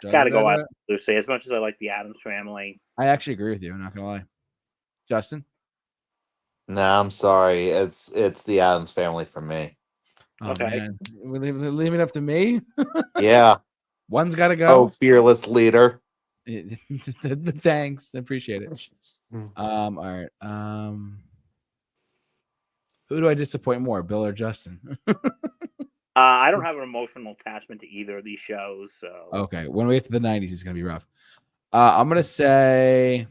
Gotta go Da-da-da-da. out Lucy. As much as I like the Addams Family. I actually agree with you. I'm not gonna lie. Justin? No, I'm sorry. It's the Addams Family for me. Oh Okay. man. We're leaving it up to me. Yeah. One's gotta Oh, go. fearless leader. Thanks. I appreciate it. All right. Who do I disappoint more, Bill or Justin? I don't have an emotional attachment to either of these shows, so Okay. When we get to the 90s, it's gonna be rough. I'm gonna say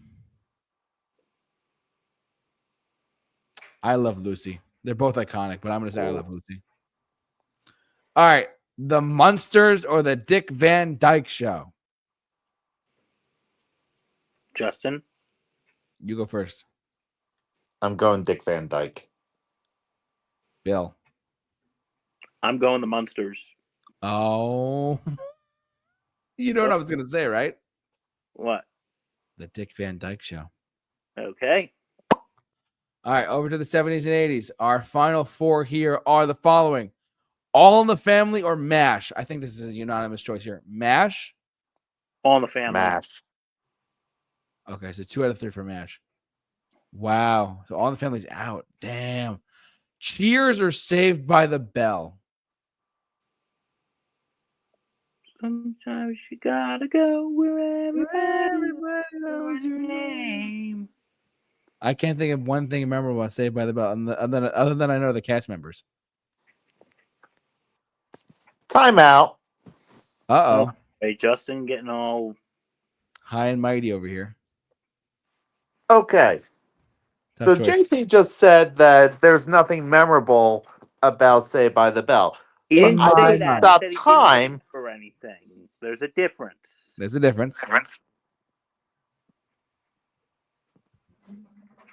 I Love Lucy. They're both iconic, but I'm gonna say I Love Lucy. All right. The Munsters or the Dick Van Dyke Show? Justin. You go first. I'm going Dick Van Dyke. Bill. I'm going the Munsters. Oh. You know what I was gonna say, right? What? The Dick Van Dyke Show. Okay. All right, over to the 70s and 80s. Our final four here are the following: All in the Family or MASH. I think this is a unanimous choice here. MASH. All in the Family. Mash. Okay, so 2 out of 3 for MASH. Wow. So All in the Family's out. Damn. Cheers or Saved by the Bell? Sometimes you gotta go where everybody knows your name. I can't think of one thing memorable about Saved by the Bell, other than I know the cast members. Timeout. Uh-oh. Hey, Justin getting all High and mighty over here. Okay. Tough So choice. JC just said that there's nothing memorable about Saved by the Bell. He In didn't my say I that. stopped He said he time. didn't for anything. There's a difference. There's a difference.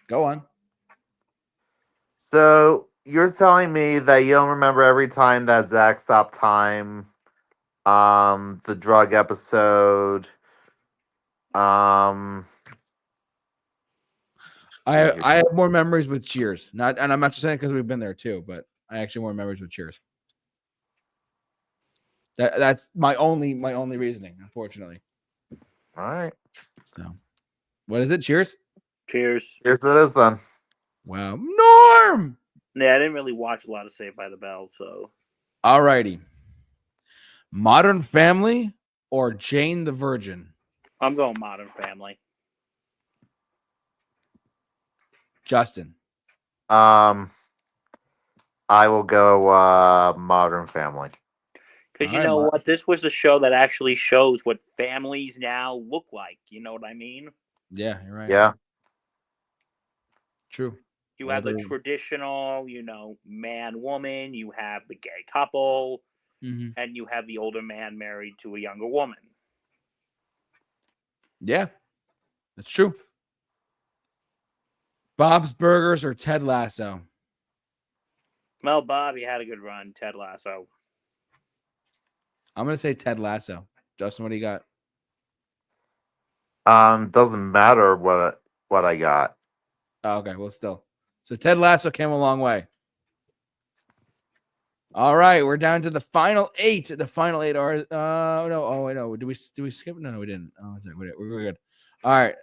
Go on. So you're telling me that you don't remember every time that Zach stopped time, the drug episode, I have more memories with Cheers. And I'm not just saying because we've been there too, but I actually more memories with Cheers. That's my only reasoning, unfortunately. All right. So, what is it? Cheers. Cheers. Here's it is then. Wow, Norm. Yeah, I didn't really watch a lot of Saved by the Bell, so Alrighty. Modern Family or Jane the Virgin? I'm going Modern Family. Justin. I will go Modern Family. Because All you right, know Mark. what? This was the show that actually shows what families now look like. You know what I mean? Yeah, you're right. Yeah. True. You I have the agree. traditional, man, woman. You have the gay couple. Mm-hmm. And you have the older man married to a younger woman. Yeah, that's true. Bob's Burgers or Ted Lasso? Well, Bob, he had a good run. Ted Lasso. I'm gonna say Ted Lasso. Justin, what do you got? Doesn't matter what I got. Oh, okay, well, still. So Ted Lasso came a long way. All right, we're down to the final 8. The final 8 are no. Oh, wait, no. Did we skip? No, we didn't. Oh, we're good. All right.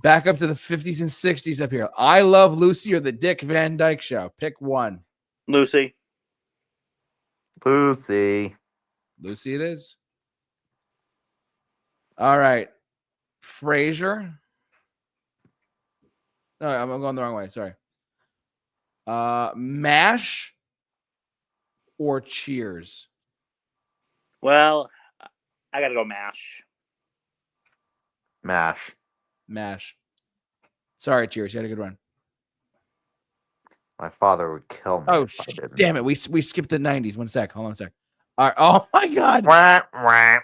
Back up to the 50s and 60s up here. I Love Lucy or the Dick Van Dyke Show. Pick one. Lucy. Lucy. Lucy it is. All right. Frasier. No, I'm going the wrong way. Sorry. MASH or Cheers? Well, I gotta go MASH. MASH. Sorry, Cheers. You had a good run. My father would kill me. Oh, if I didn't. damn it. We skipped the 90s. 1 sec. Hold on a sec. All right. Oh, my God. Wah, wah.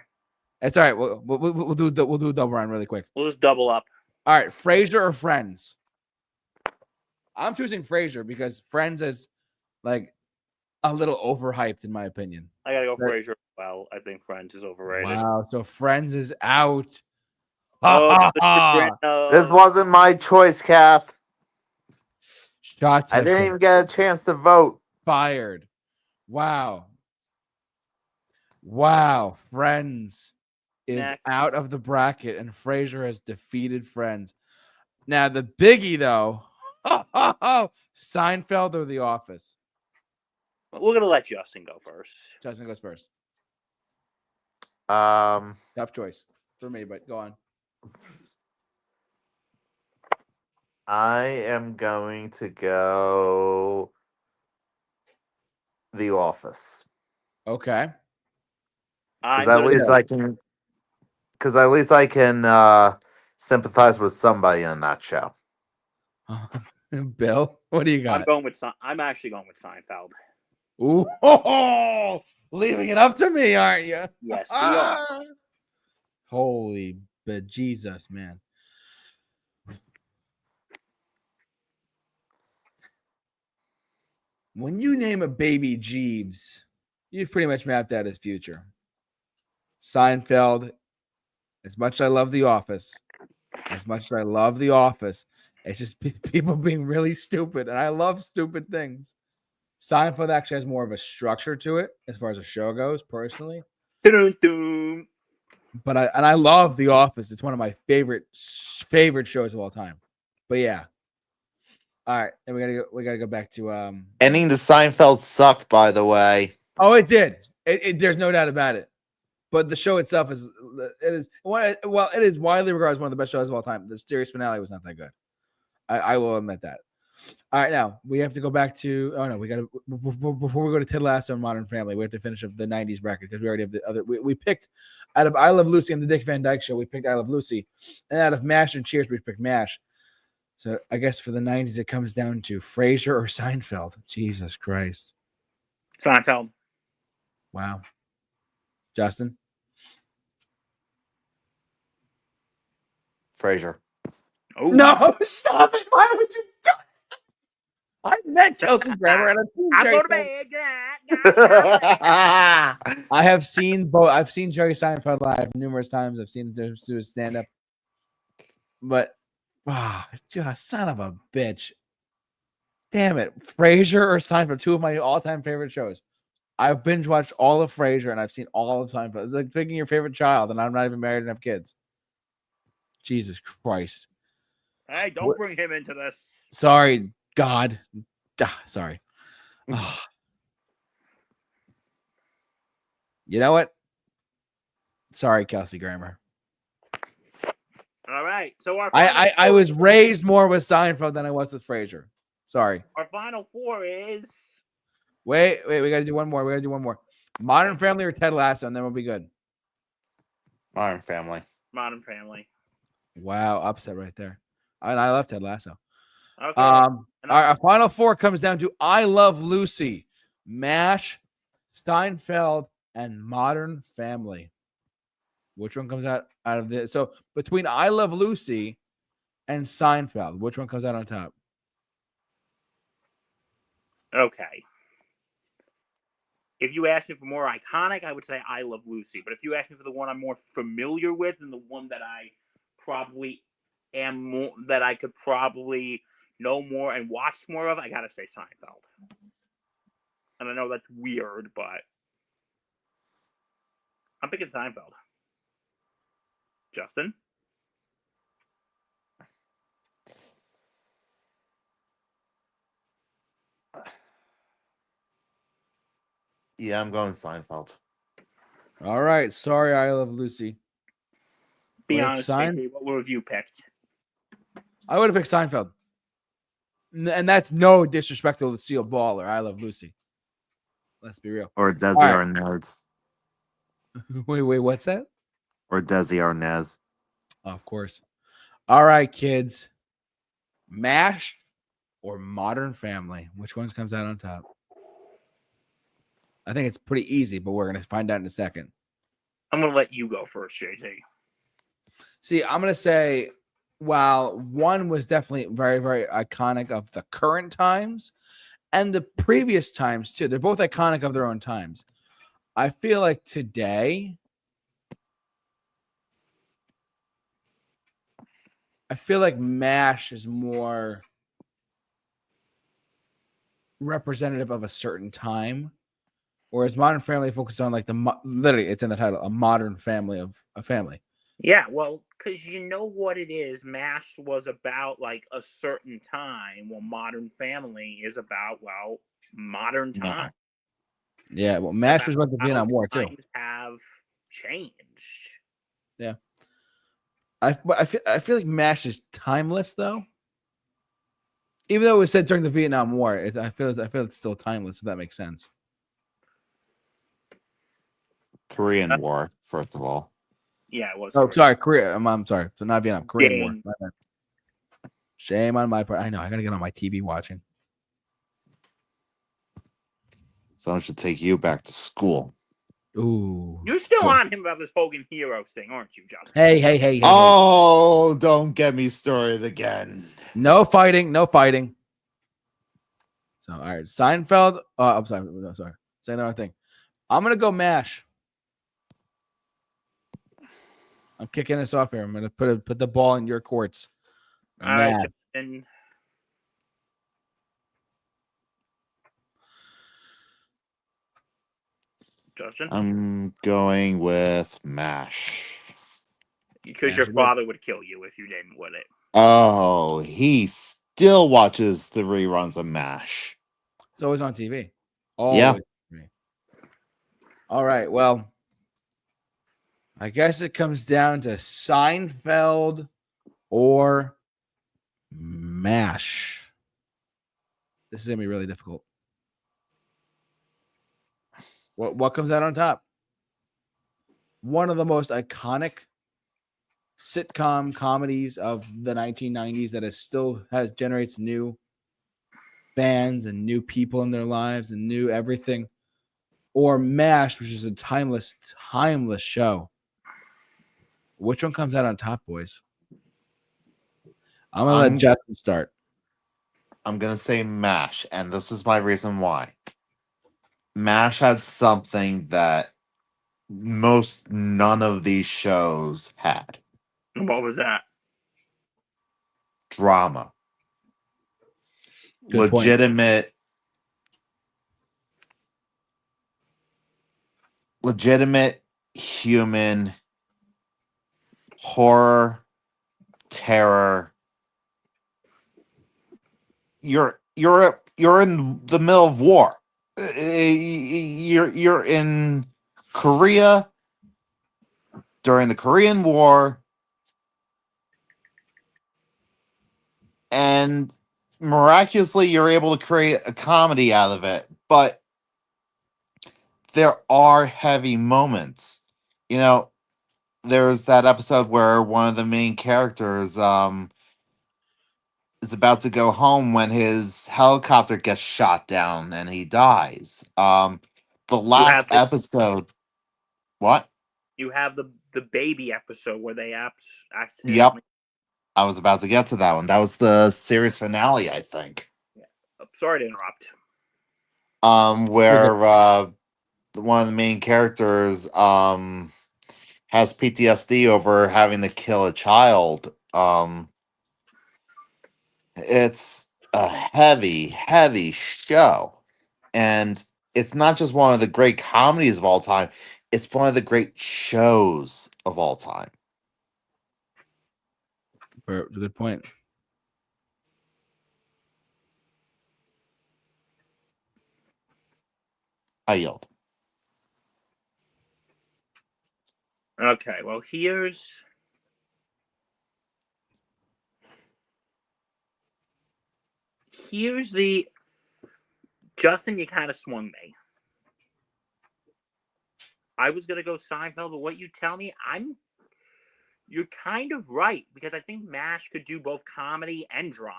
It's all right. We'll do a double run really quick. We'll just double up. All right. Frasier or Friends? I'm choosing Frasier because Friends is like a little overhyped in my opinion. I gotta go Right. Frasier. Well, I think Friends is overrated. Wow. So Friends is out. Oh, This wasn't my choice, Kath. Shots I have didn't been even get a chance to vote. fired. Wow. Wow. Friends is Next. out of the bracket and Frasier has defeated Friends. Now the biggie though, Seinfeld or The Office? We're gonna let Justin go first. Justin goes first. Um, Tough choice for me, but go on. I am going to go The Office. Okay. Because at least I can. Because at least I can sympathize with somebody on that show. Bill, what do you got? I'm actually going with Seinfeld. Ooh, leaving it up to me, aren't you? Yes, we are. Holy bejesus, man. When you name a baby Jeeves, you've pretty much mapped out his future. Seinfeld, as much as I love The Office, It's just people being really stupid, and I love stupid things. Seinfeld actually has more of a structure to it as far as a show goes, personally. Dun-dun-dun. But I love The Office. It's one of my favorite shows of all time. But yeah. All right, and we gotta go back to Ending to Seinfeld sucked, by the way. Oh, it did. There's no doubt about it. But the show itself is it is widely regarded as one of the best shows of all time. The series finale was not that good. I will admit that. All right, now we have to go back to. Oh no, we got to before we go to Ted Lasso and Modern Family. We have to finish up the '90s bracket because we already have the other. We picked out of I Love Lucy and the Dick Van Dyke Show. We picked I Love Lucy, and out of MASH and Cheers, we picked MASH. So I guess for the '90s, it comes down to Frasier or Seinfeld. Jesus Christ, Seinfeld. wow, Justin. Frasier. Oh No, stop it! Why would you do it? I met Kelsey Grammer and I go to bed. Yeah. I have seen both. I've seen Jerry Seinfeld live numerous times. I've seen him do his stand up. But, just son of a bitch. Damn it. Frasier or Seinfeld, two of my all time favorite shows. I've binge watched all of Frasier and I've seen all of Seinfeld. It's like picking your favorite child, and I'm not even married and have kids. Jesus Christ. Hey, don't bring him into this. Sorry, God. Sorry. Oh. You know what? Sorry, Kelsey Grammer. All right. So I was raised more with Seinfeld than I was with Frasier. Sorry. Our final four is. Wait. We got to do one more. Modern Family or Ted Lasso, and then we'll be good. Modern Family. Modern Family. Wow, upset right there. I love Ted Lasso. Okay. Our final four comes down to I Love Lucy, MASH, Seinfeld, and Modern Family. Which one comes out of this? So between I Love Lucy and Seinfeld, which one comes out on top? Okay. If you ask me for more iconic, I would say I Love Lucy. But if you ask me for the one I'm more familiar with and the one that I probably am more, that I could probably know more and watch more of, I gotta say Seinfeld. And I know that's weird, but I'm picking Seinfeld. Justin? Yeah, I'm going Seinfeld. All right. Sorry, I Love Lucy. Be But honest, JP, what would have you picked? I would have picked Seinfeld. And that's no disrespect to Lucille Ball or I Love Lucy. Let's be real. Or Desi All right. Arnaz. Wait, what's that? Or Desi Arnaz. Of course. All right, kids. MASH or Modern Family? Which one comes out on top? I think it's pretty easy, but we're going to find out in a second. I'm going to let you go first, JT. See, I'm going to say, while one was definitely very, very iconic of the current times and the previous times, too. They're both iconic of their own times. I feel like today, MASH is more representative of a certain time, whereas Modern Family focuses on like literally, it's in the title, a modern family of a family. Yeah, well, because you know what it is. MASH was about like a certain time, while Modern Family is about, well, modern time. Yeah, well, MASH was about the Vietnam War too. Times have changed. Yeah, I feel like MASH is timeless though. Even though it was said during the Vietnam War, I feel it's still timeless. If that makes sense. Korean War, first of all. Yeah, it was. Oh, sorry, Korea. I'm sorry. So not Vietnam, Korean War. Dang. My bad. Shame on my part. I know. I gotta get on my TV watching. Someone should take you back to school. Ooh. You're still on him about this Hogan Heroes thing, aren't you, Justin? Hey. Oh, don't get me started again. No fighting. So, all right. Seinfeld. I'm sorry. No, sorry. Saying the wrong thing. I'm gonna go MASH. I'm kicking us off here. I'm gonna put the ball in your courts. All right, And Justin, I'm going with MASH. because your Mash it is. father would kill you if you didn't, would it? Oh, he still watches the reruns of MASH. It's always on TV. Yeah. Always. All right. Well, I guess it comes down to Seinfeld or MASH. This is gonna be really difficult. What comes out on top? One of the most iconic sitcom comedies of the 1990s that is still generates new fans and new people in their lives and new everything, or MASH, which is a timeless show. Which one comes out on top, boys? I'm gonna let Justin start. I'm going to say MASH, and this is my reason why. MASH had something that none of these shows had. What was that? Drama. Good point. Legitimate human horror, terror. You're in the middle of war. You're in Korea during the Korean War, and miraculously you're able to create a comedy out of it. But there are heavy moments. You know, there's that episode where one of the main characters is about to go home when his helicopter gets shot down and he dies. The last episode. What? You have the baby episode where they accidentally. Yep. I was about to get to that one. That was the series finale, I think. Oh, sorry to interrupt. Where one of the main characters has PTSD over having to kill a child. It's a heavy show. And it's not just one of the great comedies of all time, it's one of the great shows of all time. Good point. I yield. Okay, well, here's the Justin. You kind of swung me. I was gonna go Seinfeld, but what you tell me, you're kind of right, because I think MASH could do both comedy and drama.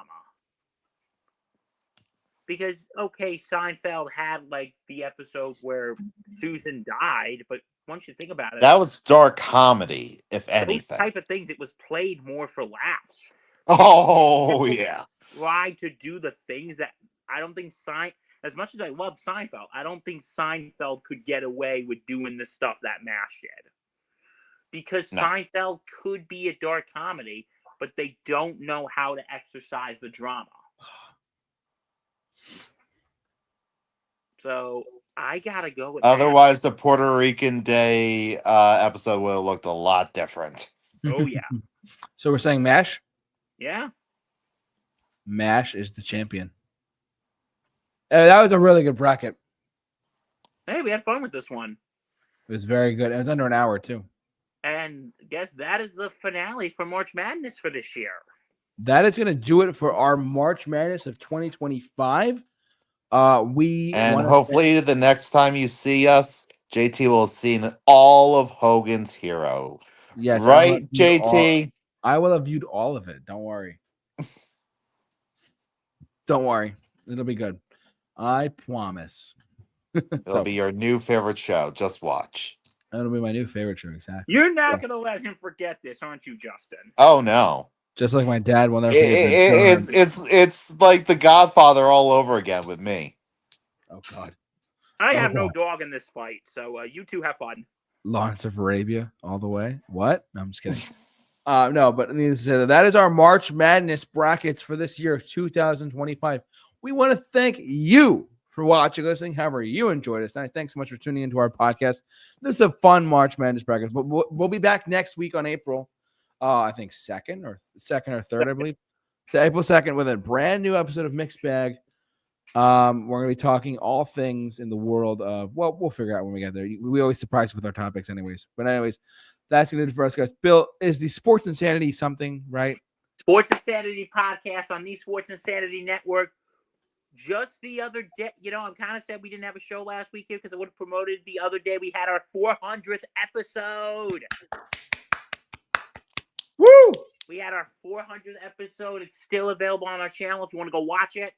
Because okay, Seinfeld had like the episode where Susan died, but once you think about it, That was dark comedy, if those anything. type of things, it was played more for laughs. Oh yeah. Try to do the things that I don't think as much as I love Seinfeld, I don't think Seinfeld could get away with doing the stuff that MASH did. Because Seinfeld could be a dark comedy, but they don't know how to exercise the drama. So I gotta go with Otherwise, the Puerto Rican Day episode would have looked a lot different. Oh yeah. So we're saying MASH? Yeah. MASH is the champion. That was a really good bracket. Hey, we had fun with this one. It was very good. It was under an hour too. And I guess that is the finale for March Madness for this year. That is going to do it for our March Madness of 2025. Hopefully the next time you see us, JT will have seen all of Hogan's Hero. Yes, right, JT? I will have viewed all of it. Don't worry. Don't worry. It'll be good. I promise. It'll be your new favorite show. Just watch. It'll be my new favorite show. Exactly. You're not going to let him forget this, aren't you, Justin? Oh, no. Just like my dad will never forget. It's like The Godfather all over again with me. Oh, God. I have no dog in this fight, so you two have fun. Lawrence of Arabia all the way. What? No, I'm just kidding. No, but needless to say, that is our March Madness brackets for this year, 2025. We want to thank you for watching, listening, however you enjoyed us tonight. Thanks so much for tuning into our podcast. This is a fun March Madness bracket, but we'll be back next week on April, I think second or third, I believe. So April 2nd with a brand new episode of Mixed Bag. We're going to be talking all things in the world of, well, we'll figure out when we get there. We always surprise you with our topics anyways. But anyways, that's going to do it for us, guys. Bill, is the Sports Insanity something, right? Sports Insanity podcast on the Sports Insanity Network. Just the other day, I'm kind of sad we didn't have a show last week here because I would have promoted the other day. We had our 400th episode. Woo! We had our 400th episode. It's still available on our channel if you want to go watch it.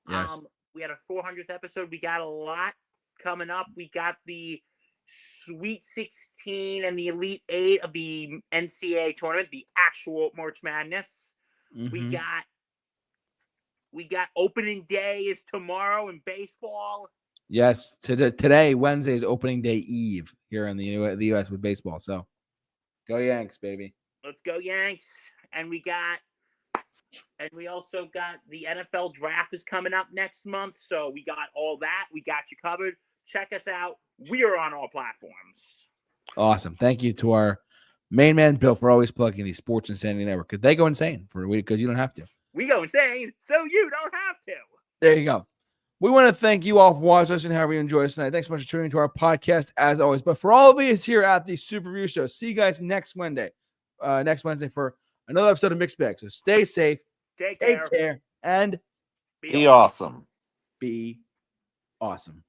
Yes. We had our 400th episode. We got a lot coming up. We got the Sweet 16 and the Elite 8 of the NCAA tournament, the actual March Madness. Mm-hmm. We got opening day is tomorrow in baseball. Yes, today, Wednesday, is opening day eve here in the U.S. with baseball. So go Yanks, baby. Let's go Yanks. And we also got the NFL draft is coming up next month. So we got all that. We got you covered. Check us out. We are on all platforms. Awesome. Thank you to our main man, Bill, for always plugging the Sports Insanity Network. Because they go insane because you don't have to. We go insane, so you don't have to. There you go. We want to thank you all for watching us and however you enjoyed us tonight. Thanks so much for tuning into our podcast, as always. But for all of us here at the Super Review Show, see you guys next Wednesday for another episode of Mixed Bag. So stay safe, Take care, and Be awesome. be awesome.